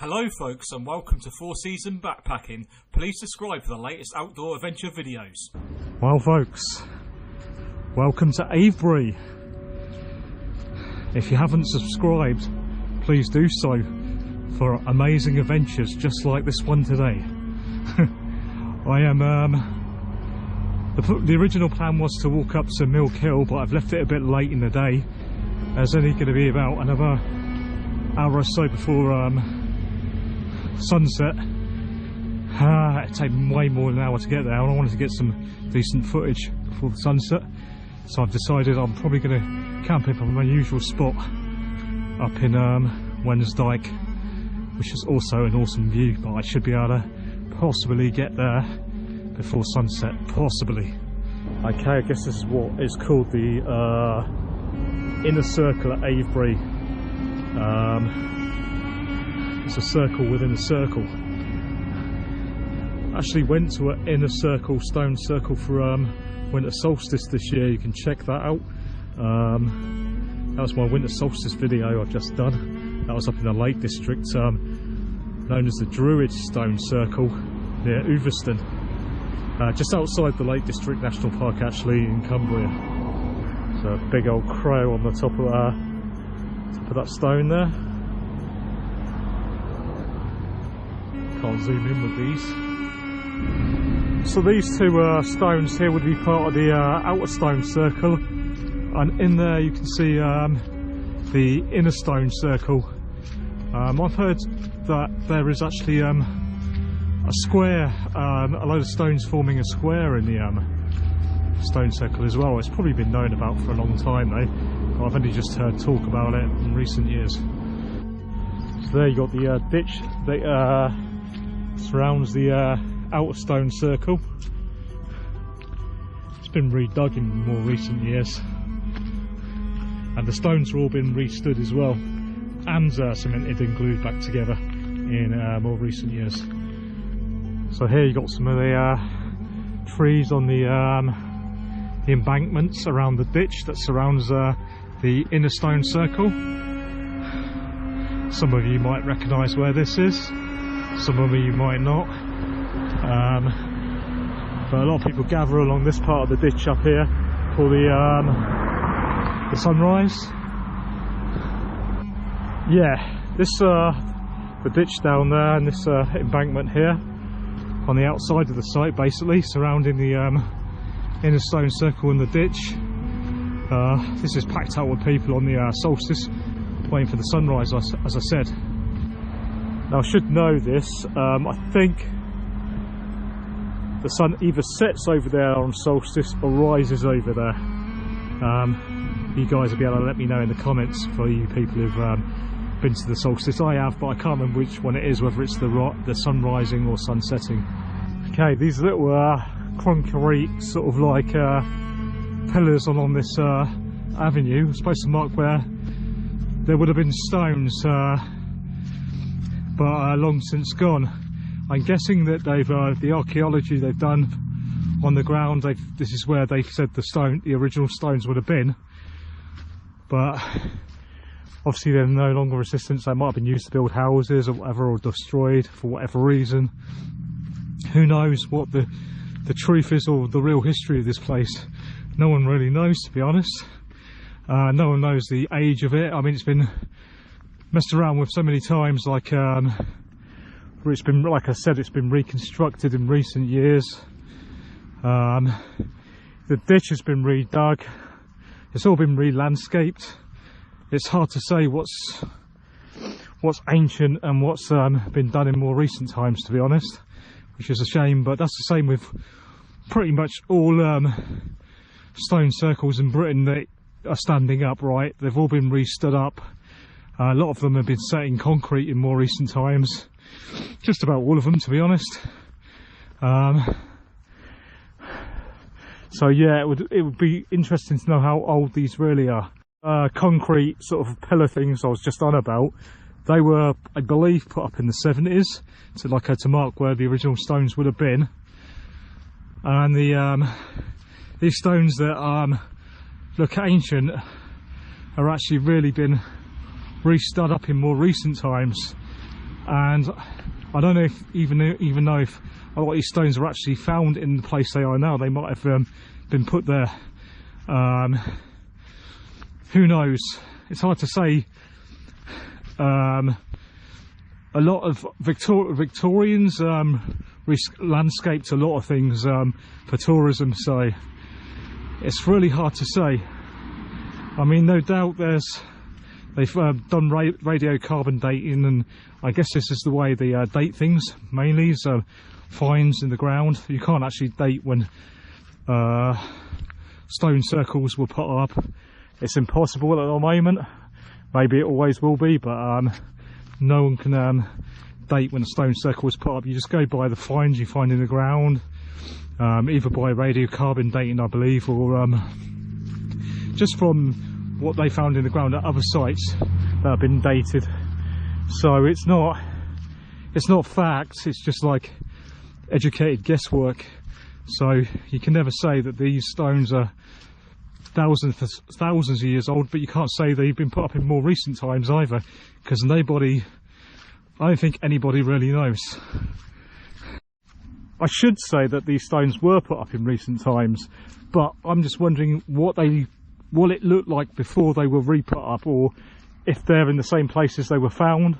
Hello folks and welcome to 4 Season Backpacking. Please subscribe for the latest outdoor adventure videos. Well folks, welcome to Avebury. If you haven't subscribed, please do so for amazing adventures just like this one today. I am, the original plan was to walk up to Mill Hill, but I've left it a bit late in the day. There's only going to be about another hour or so before sunset. It'd take way more than an hour to get there, and I wanted to get some decent footage before the sunset, so I've decided I'm probably going to camp up on my usual spot up in Wansdyke, which is also an awesome view, but I should be able to possibly get there before sunset, possibly. Okay, I guess this is what is called the inner circle at Avebury. It's a circle within a circle. Actually went to an inner circle, stone circle for winter solstice this year. You can check that out. That was my winter solstice video I've just done. That was up in the Lake District, known as the Druid Stone Circle near Overston, just outside the Lake District National Park, actually, in Cumbria. So a big old crow on the top of that stone there. Can't zoom in with these. So these two stones here would be part of the outer stone circle, and in there you can see the inner stone circle. I've heard that there is actually a square, a load of stones forming a square in the stone circle as well. It's probably been known about for a long time though, but I've only just heard talk about it in recent years. So there you got the ditch that surrounds the outer stone circle. It's been redug in more recent years, and the stones have all been restood as well, and cemented and glued back together in more recent years. So here you got some of the trees on the embankments around the ditch that surrounds the inner stone circle. Some of you might recognise where this is, some of you might not, but a lot of people gather along this part of the ditch up here for the sunrise. Yeah, this the ditch down there and this embankment here on the outside of the site, basically surrounding the inner stone circle and the ditch. This is packed out with people on the solstice, waiting for the sunrise, as I said. Now I should know this, I think the sun either sets over there on solstice or rises over there. You guys will be able to let me know in the comments, for you people who've been to the solstice. I have, but I can't remember which one it is, whether it's the sun rising or sun setting. Okay, these little concrete sort of like pillars along this avenue are supposed to mark where there would have been stones, but long since gone. I'm guessing that they've the archaeology they've done on the ground, this is where they said the original stones would have been, but obviously they're no longer resistant. They might have been used to build houses or whatever, or destroyed for whatever reason. Who knows what the truth is, or the real history of this place? No one really knows, to be honest. No one knows the age of it. I mean, it's been messed around with so many times, like it's been, like I said, it's been reconstructed in recent years. The ditch has been redug. It's all been re-landscaped. It's hard to say what's ancient and what's been done in more recent times, to be honest, which is a shame. But that's the same with pretty much all stone circles in Britain that are standing upright. They've all been re-stood up. A lot of them have been set in concrete in more recent times. Just about all of them, to be honest. So yeah, it would be interesting to know how old these really are. Concrete sort of pillar things I was just on about, they were, I believe, put up in the 70s to mark where the original stones would have been. And these stones that look ancient are actually really been re-stood up in more recent times. and I don't know if even know if a lot of these stones are actually found in the place they are now. They might have been put there. Who knows? It's hard to say. A lot of Victorians landscaped a lot of things for tourism, so it's really hard to say. I mean, no doubt they've done radiocarbon dating, and I guess this is the way they date things mainly. So finds in the ground. You can't actually date when stone circles were put up. It's impossible at the moment. Maybe it always will be, but no one can date when a stone circle was put up. You just go by the finds you find in the ground, either by radiocarbon dating, I believe, or just from what they found in the ground at other sites that have been dated. So it's not facts, it's just like educated guesswork. So you can never say that these stones are thousands of years old, but you can't say they've been put up in more recent times either, because I don't think anybody really knows. I should say that these stones were put up in recent times, but I'm just wondering what it looked like before they were re-put up, or if they're in the same places they were found.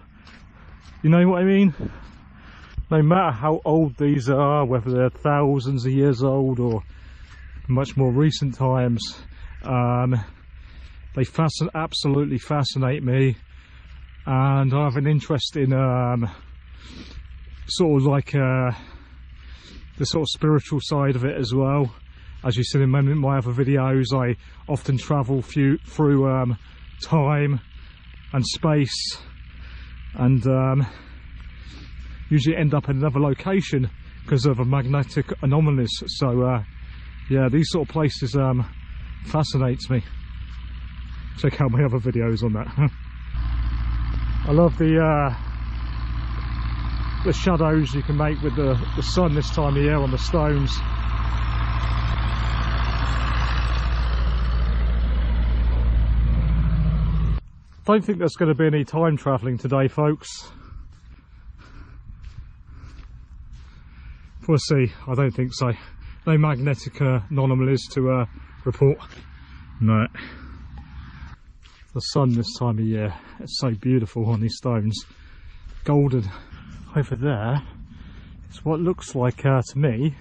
You know what I mean? No matter how old these are, whether they're thousands of years old or much more recent times, they absolutely fascinate me, and I have an interest in sort of like the sort of spiritual side of it as well. As you see in my other videos, I often travel through time and space, and usually end up in another location because of a magnetic anomalies. So yeah, these sort of places fascinates me. Check out my other videos on that. I love the shadows you can make with the sun this time of year on the stones. Don't think there's going to be any time travelling today, folks. We'll see. I don't think so. No magnetic anomalies to report. No. The sun this time of year, it's so beautiful on these stones. Golden. Over there, it's what looks like to me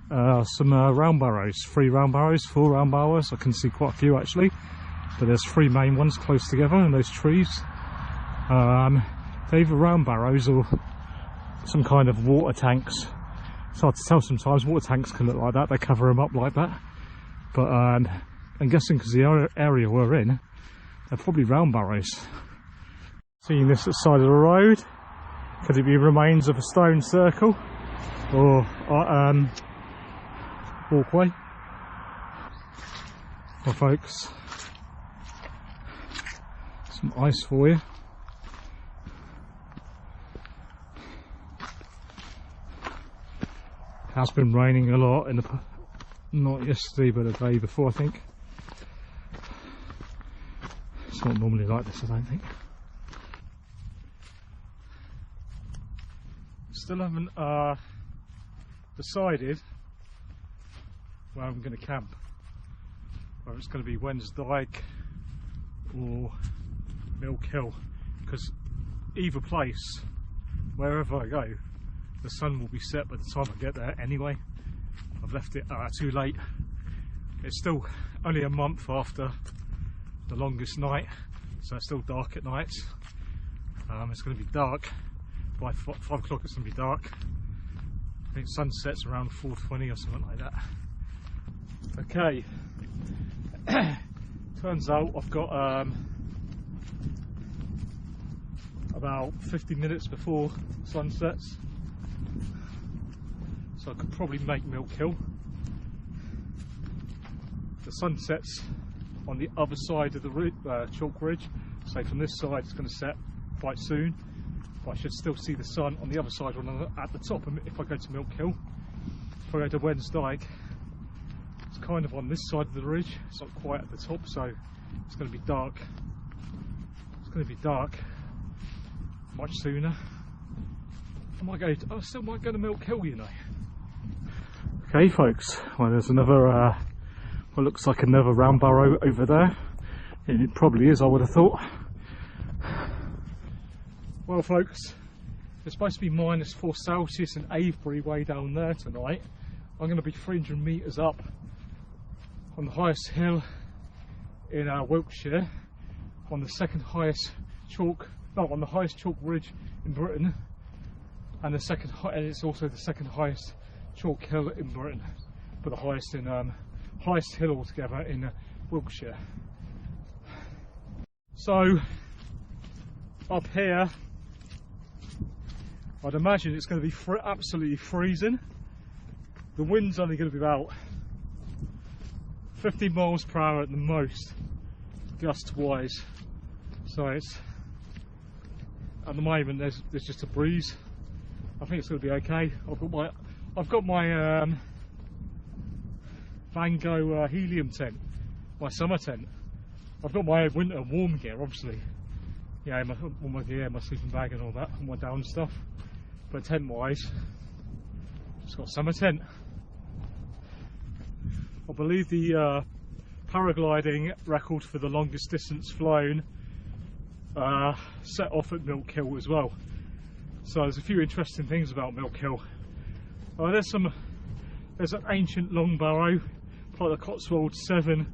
some round barrows. 3 round barrows, 4 round barrows. I can see quite a few actually, but there's 3 main ones close together in those trees. They're either round barrows or some kind of water tanks. It's hard to tell sometimes. Water tanks can look like that, they cover them up like that, but I'm guessing because the area we're in, they're probably round barrows. Seeing this at the side of the road, could it be remains of a stone circle or walkway? Well folks, some ice for you. It has been raining a lot not yesterday but the day before, I think. It's not normally like this, I don't think. Still haven't decided where I'm going to camp. Whether it's going to be Wansdyke or Milk Hill, because either place, wherever I go, the sun will be set by the time I get there anyway. I've left it too late. It's still only a month after the longest night, so it's still dark at night. It's going to be dark by 5 o'clock. It's going to be dark. I think sunset's around 4:20 or something like that. Okay. Turns out I've got about 50 minutes before sunsets, so I could probably make Milk Hill. The sunset's on the other side of the chalk ridge, so from this side it's going to set quite soon, but I should still see the sun on the other side when I'm at the top. If I go to Milk Hill, if I go to Wansdyke, it's kind of on this side of the ridge, it's not quite at the top, so it's going to be dark. It's going to be dark much sooner. I still might go to Milk Hill, you know. Okay, folks. Well, there's another. What looks like another round barrow over there. It probably is, I would have thought. Well, folks, it's supposed to be -4 Celsius in Avebury way down there tonight. I'm going to be 300 metres up on the highest hill in Wiltshire, on the highest chalk ridge in Britain, and it's also the second highest chalk hill in Britain, but the highest hill altogether in Wiltshire. So up here, I'd imagine it's going to be absolutely freezing. The wind's only going to be about 50 miles per hour at the most, gust wise. So it's, at the moment there's just a breeze. I think it's going to be okay. I've got my Van Gogh helium tent, my summer tent. I've got my winter warm gear, obviously. Yeah, all my gear, my sleeping bag and all that, all my down stuff. But tent wise, just got a summer tent. I believe the paragliding record for the longest distance flown set off at Milk Hill as well. So there's a few interesting things about Milk Hill. There's an ancient long barrow, part of the Cotswolds 7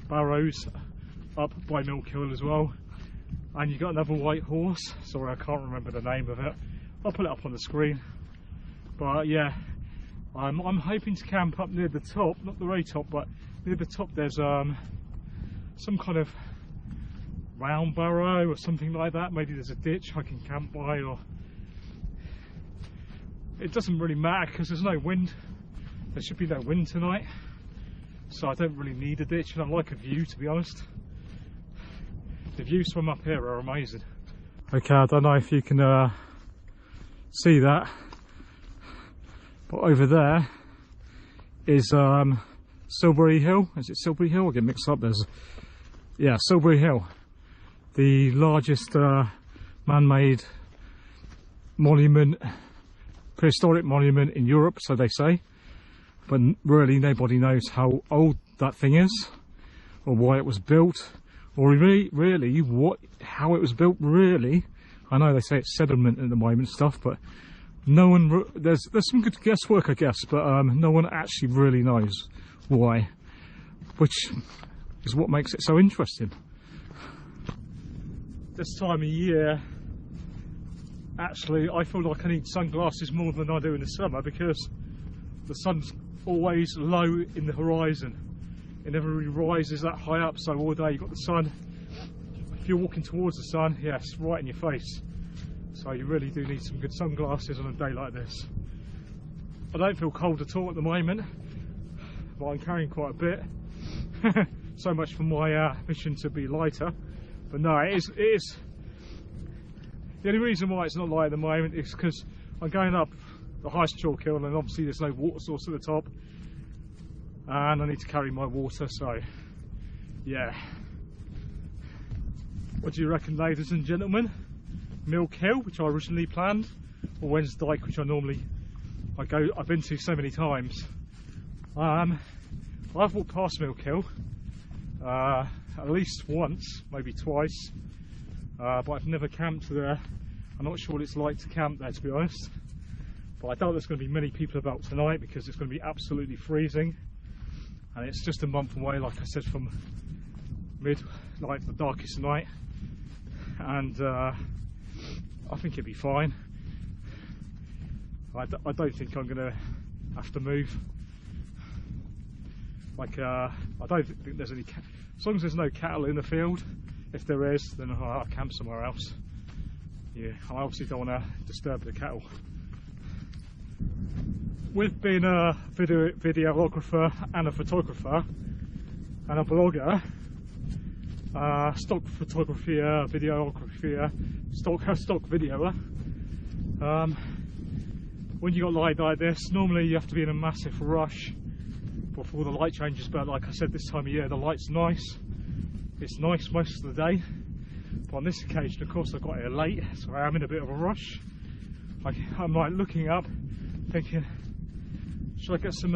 barrows up by Milk Hill as well. And you've got another white horse. Sorry, I can't remember the name of it. I'll put it up on the screen. But yeah, I'm hoping to camp up near the top, not the very top, but near the top. There's some kind of round barrow or something like that. Maybe there's a ditch I can camp by, or it doesn't really matter because there's no wind. There should be no wind tonight, so I don't really need a ditch, and I like a view, to be honest. The views from up here are amazing. Okay, I don't know if you can see that, but over there is Silbury Hill. Is it Silbury Hill? I get mixed up. Yeah, Silbury Hill, the largest man-made monument, prehistoric monument in Europe, so they say. But really, nobody knows how old that thing is, or why it was built, or really how it was built. Really, I know they say it's sediment at the moment stuff, but no one. There's some good guesswork, I guess, but no one actually really knows why, which is what makes it so interesting. This time of year, actually, I feel like I need sunglasses more than I do in the summer, because the sun's always low in the horizon. It never really rises that high up, so all day you've got the sun. If you're walking towards the sun, yes, right in your face. So you really do need some good sunglasses on a day like this. I don't feel cold at all at the moment, but I'm carrying quite a bit. So much for my mission to be lighter. But no, it is. The only reason why it's not light at the moment is because I'm going up the highest chalk hill, and obviously there's no water source at the top, and I need to carry my water, so yeah. What do you reckon, ladies and gentlemen? Milk Hill, which I originally planned, or Wansdyke, which I've been to so many times. I've walked past Milk Hill at least once, maybe twice, but I've never camped there. I'm not sure what it's like to camp there, to be honest. But I doubt there's going to be many people about tonight, because it's going to be absolutely freezing, and it's just a month away, like I said, from midnight to the darkest night, and I think it'll be fine. I don't think I'm going to have to move. Like, I don't think there's any, as long as there's no cattle in the field. If there is, then I'll camp somewhere else. Yeah, I obviously don't want to disturb the cattle. With being a videographer and a photographer and a blogger, stock photography, videography, stock videoer, when you got light like this, normally you have to be in a massive rush before the light changes, but like I said, this time of year the light's nice. It's nice most of the day, but on this occasion, of course, I got here late, so I am in a bit of a rush. I'm like looking up, thinking, should I get some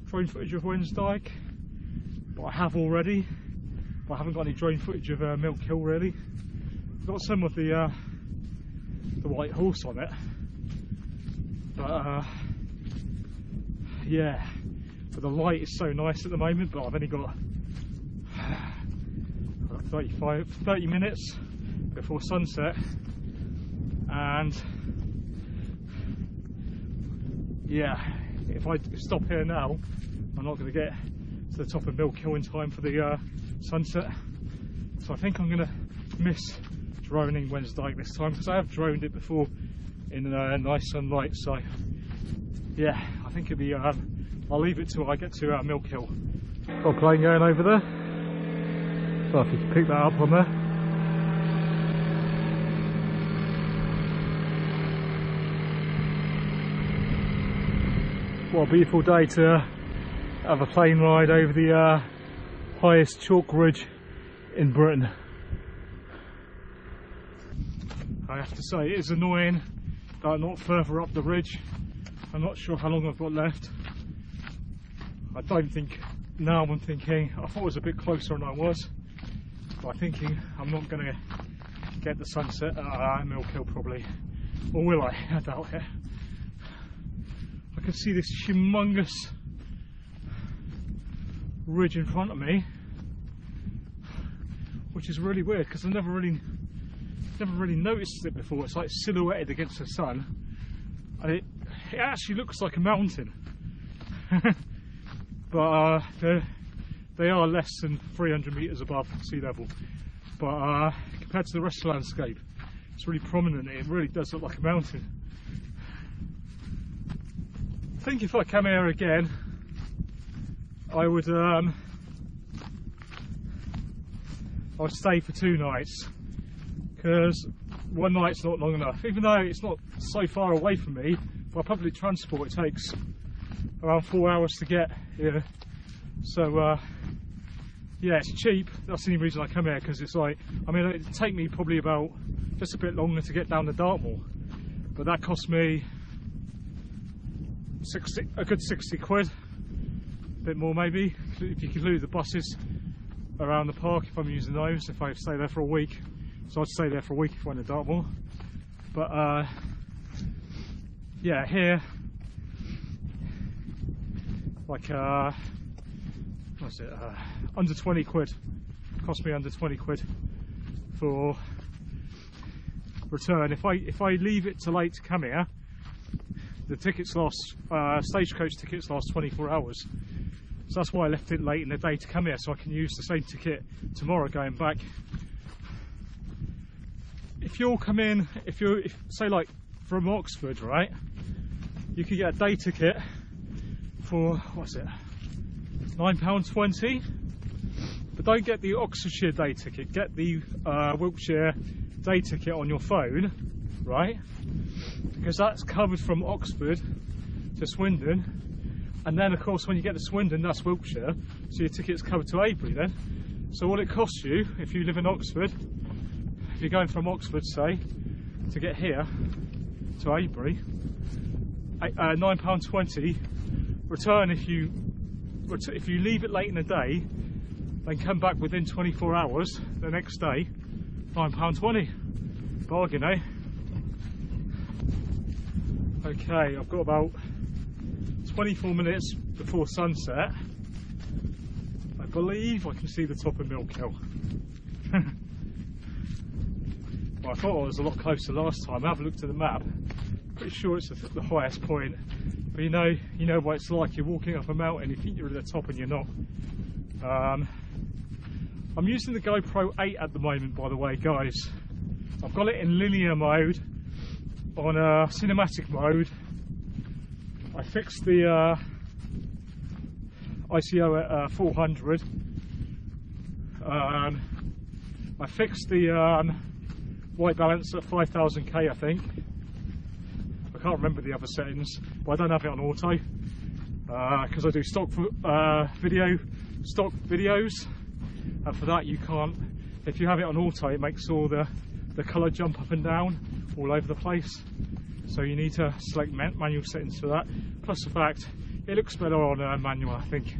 drone footage of Wansdyke? But I have already. But I haven't got any drone footage of Milk Hill really. I've got some of the white horse on it. But yeah, but the light is so nice at the moment. But I've only got 30 minutes before sunset, and yeah, if I stop here now, I'm not going to get to the top of Milk Hill in time for the sunset. So I think I'm going to miss droning Wansdyke this time, because I have droned it before in nice sunlight. So yeah, I think it'll be. I'll leave it till I get to Milk Hill. Got a plane going over there. So if you can pick that up on there. What a beautiful day to have a plane ride over the highest chalk ridge in Britain. I have to say, it is annoying that I'm not further up the ridge. I'm not sure how long I've got left. I don't think, now I'm thinking, I thought it was a bit closer than I was. But I'm thinking I'm not going to get the sunset at Milk Hill probably. Or will I? I doubt it. I can see this humongous ridge in front of me, which is really weird because I've never really noticed it before. It's like silhouetted against the sun, and it actually looks like a mountain. But they are less than 300 metres above sea level. But compared to the rest of the landscape, it's really prominent. It really does look like a mountain. I think if I come here again, I would stay for 2 nights, because 1 night's not long enough. Even though it's not so far away from me, by public transport it takes around 4 hours to get here. So yeah, it's cheap. That's the only reason I come here, because it's like, I mean, it'd take me probably about just a bit longer to get down to Dartmoor, but that cost me a good 60 quid, a bit more maybe, if you include the buses around the park, if I'm using those, if I stay there for a week. So I'd stay there for a week if I went to Dartmoor. But yeah, here, like what's it, under 20 quid, cost me under 20 quid for return. If I leave it too late to come here, the tickets last, Stagecoach tickets last 24 hours. So that's why I left it late in the day to come here, so I can use the same ticket tomorrow going back. If you're coming, if say like from Oxford, right, you could get a day ticket for, what's it, £9.20, but don't get the Oxfordshire day ticket, get the Wiltshire day ticket on your phone, right, because that's covered from Oxford to Swindon. And then of course when you get to Swindon, that's Wiltshire, so your ticket's covered to Avebury then. So what it costs you, if you live in Oxford, if you're going from Oxford say, to get here to Avebury, £9.20, return if you leave it late in the day, then come back within 24 hours the next day, £9.20, bargain, eh? Okay, I've got about 24 minutes before sunset. I believe I can see the top of Milk Hill. Well, I thought I was a lot closer last time. I haven't looked at the map. Pretty sure it's the highest point. But you know what it's like. You're walking up a mountain, you think you're at the top and you're not. I'm using the GoPro 8 at the moment, by the way, guys. I've got it in linear mode, on cinematic mode. I fixed the ICO at 400. I fixed the white balance at 5000K, I think. I can't remember the other settings, but I don't have it on auto because I do stock videos, and for that you can't. If you have it on auto, it makes all the colour jump up and down all over the place. so you need to select manual settings for that. Plus the fact it looks better on manual, I think.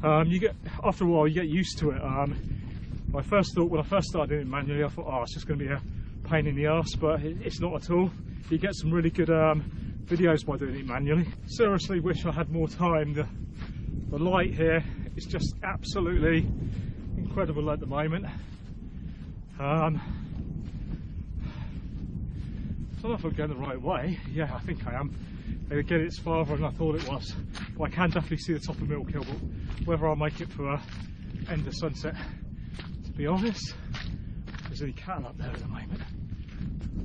You get, after a while, you get used to it. When I first started doing it manually, I thought, oh, it's just going to be a pain in the arse, but it's not at all. You get some really good videos by doing it manually. Seriously wish I had more time. The light here is just absolutely incredible at the moment. I don't know if I'm going the right way. Yeah, I think I am. And again, it's farther than I thought it was, but I can definitely see the top of Milk Hill. But whether I'll make it for end of sunset, to be honest, there's any cattle up there at the moment.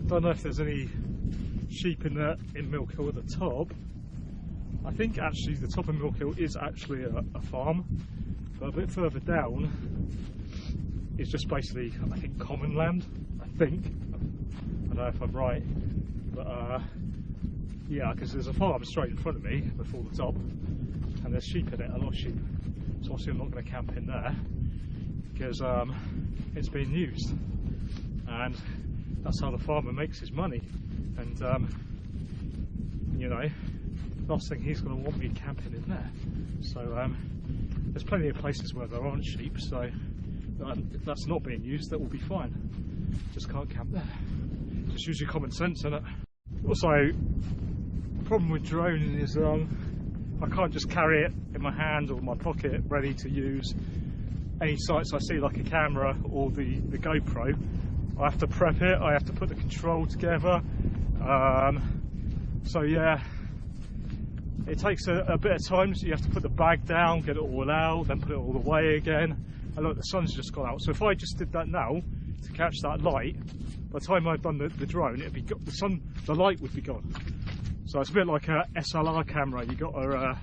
Don't know if there's any sheep in Milk Hill at the top. I think actually the top of Milk Hill is actually a farm, but a bit further down is just basically, I think, common land. I think. I don't know if I'm right, but yeah, because there's a farm straight in front of me before the top, and there's sheep in it, a lot of sheep. So obviously I'm not going to camp in there because it's being used, and that's how the farmer makes his money. And you know, last thing he's going to want me camping in there. So there's plenty of places where there aren't sheep, so if that's not being used, that will be fine. Just can't camp there. Just use your common sense, innit? Also, the problem with droning is I can't just carry it in my hand or my pocket ready to use any sights I see, like a camera or the GoPro. I have to prep it, I have to put the control together. So yeah, it takes a bit of time, so you have to put the bag down, get it all out, then put it all away again. And look, the sun's just gone out, so if I just did that now to catch that light, by the time I've done the drone, it'd be the light would be gone. So it's a bit like a SLR camera. You got to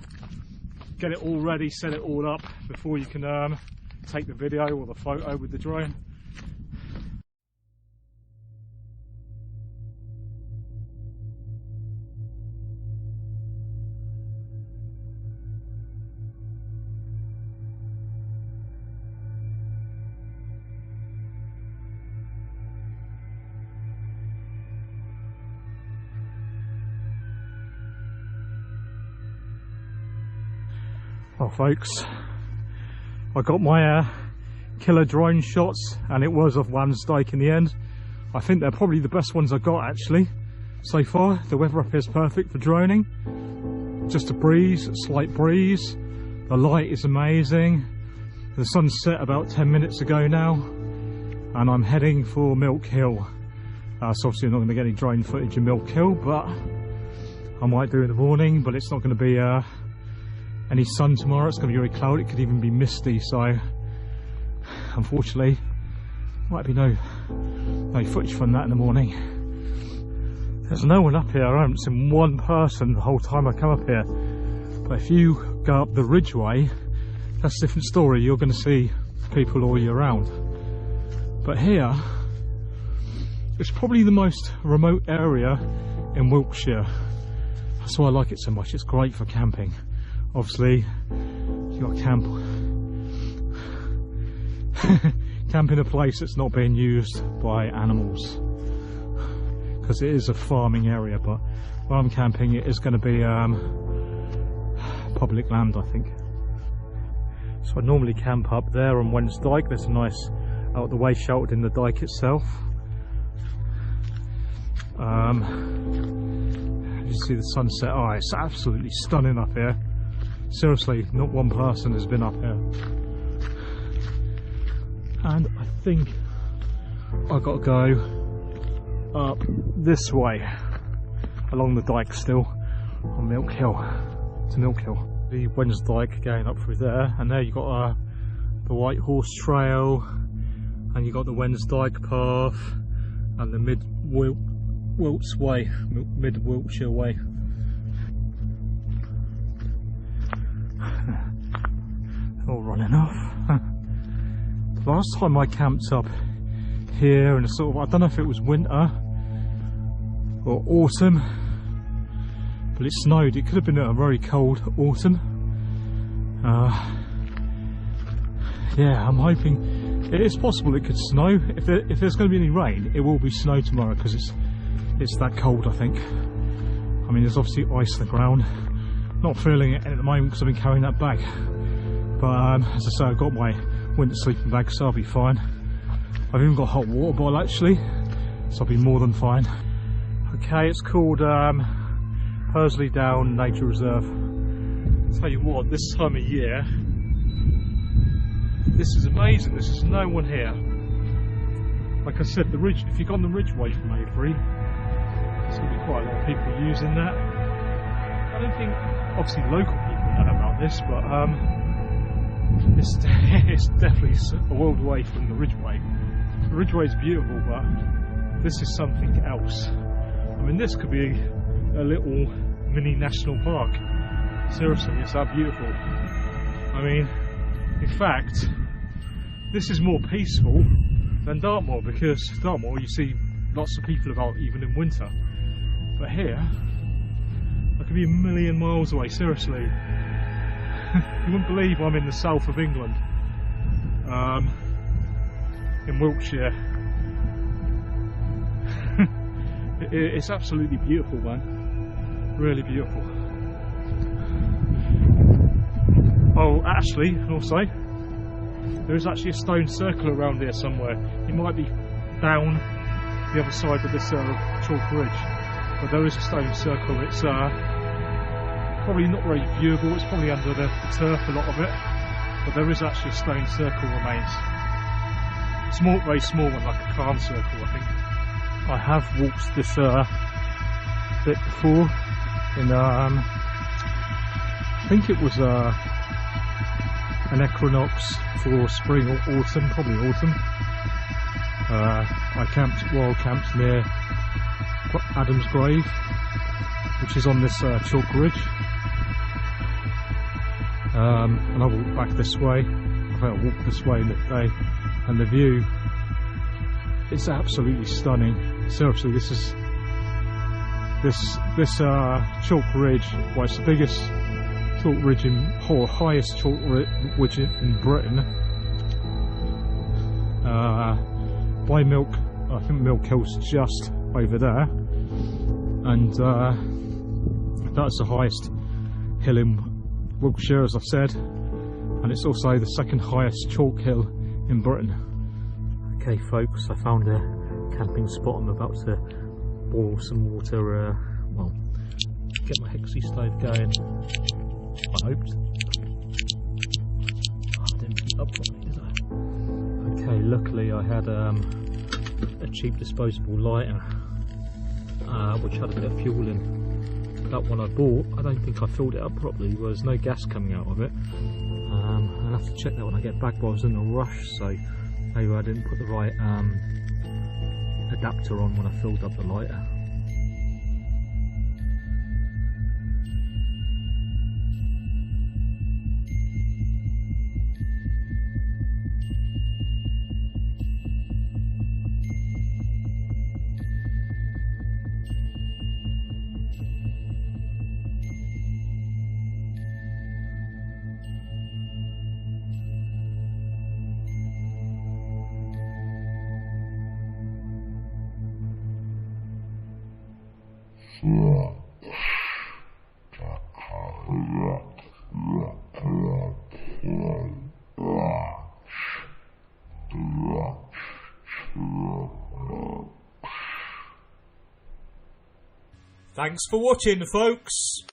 get it all ready, set it all up before you can take the video or the photo with the drone. Well folks, I got my killer drone shots, and it was of Wansdyke in the end. I think they're probably the best ones I got actually so far. The weather up here is perfect for droning. Just a breeze, a slight breeze. The light is amazing. The sun set about 10 minutes ago now, and I'm heading for Milk Hill. So obviously I'm not going to get any drone footage in Milk Hill, but I might do in the morning. But it's not going to be any sun tomorrow. It's going to be very cloudy. It could even be misty, so unfortunately might be no footage from that in the morning. There's no one up here. I haven't seen one person the whole time I come up here, but if you go up the Ridgeway, that's a different story. You're going to see people all year round, but here it's probably the most remote area in Wiltshire. That's why I like it so much. It's great for camping. Obviously, you got to camp in a place that's not being used by animals, because it is a farming area. But where I'm camping, it is going to be public land, I think. So I normally camp up there on Wansdyke. There's a nice out the way sheltered in the dike itself. You see the sunset. Oh, it's absolutely stunning up here. Seriously, not one person has been up here. And I think I've got to go up this way along the dike still on Milk Hill to Milk Hill. The Wansdyke going up through there, and there you've got the White Horse Trail, and you've got the Wansdyke path and the Mid-Wiltshire way. All running off. Last time I camped up here in a sort of, I don't know if it was winter or autumn, but it snowed. It could have been a very cold autumn. Yeah, I'm hoping it is possible it could snow. If there's going to be any rain, it will be snow tomorrow, because it's It's that cold, I think. I mean, there's obviously ice on the ground. Not feeling it at the moment because I've been carrying that bag. But as I say, I've got my winter sleeping bag, so I'll be fine. I've even got a hot water bottle actually, so I'll be more than fine. Okay, it's called Pursley Down Nature Reserve. I'll tell you what, this time of year, this is amazing. This is no one here. Like I said, the ridge. If you've gone the Ridgeway from Avebury, there's going to be quite a lot of people using that. I don't think, obviously, local people know about this, but it's definitely a world away from the Ridgeway. The Ridgeway is beautiful, but this is something else. I mean, this could be a little mini national park. Seriously, it's that beautiful. I mean, in fact, this is more peaceful than Dartmoor, because Dartmoor you see lots of people about even in winter. But here, I could be a million miles away, seriously. You wouldn't believe I'm in the south of England, in Wiltshire. It's absolutely beautiful, man. Really beautiful. Oh, actually, also, there is actually a stone circle around here somewhere. It might be down the other side of this chalk ridge, but there is a stone circle. It's probably not very viewable. It's probably under the turf, a lot of it, but there is actually a stone circle remains. Small, very small one, like a Khan circle, I think. I have walked this bit before in I think it was an equinox for spring or autumn, probably autumn. I wild camped near Adam's grave, which is on this chalk ridge, and I walked back this way. I think I walked this way in the day, and the view is absolutely stunning. Seriously, this is this chalk ridge. Well, it's the biggest chalk ridge or highest chalk ridge in Britain. By Milk, I think Milk Hill's just over there, and that's the highest hill in Wiltshire, as I've said, and it's also the second highest chalk hill in Britain. Okay folks, I found a camping spot. I'm about to boil some water, well, get my hexie stove going, I hoped. Oh, I didn't keep up properly, did I? Okay, luckily I had a cheap disposable lighter, which had a bit of fuel in. That one I bought, I don't think I filled it up properly. There was no gas coming out of it. I'll have to check that when I get back, but I was in a rush, so maybe I didn't put the right adapter on when I filled up the lighter. Thanks for watching, folks.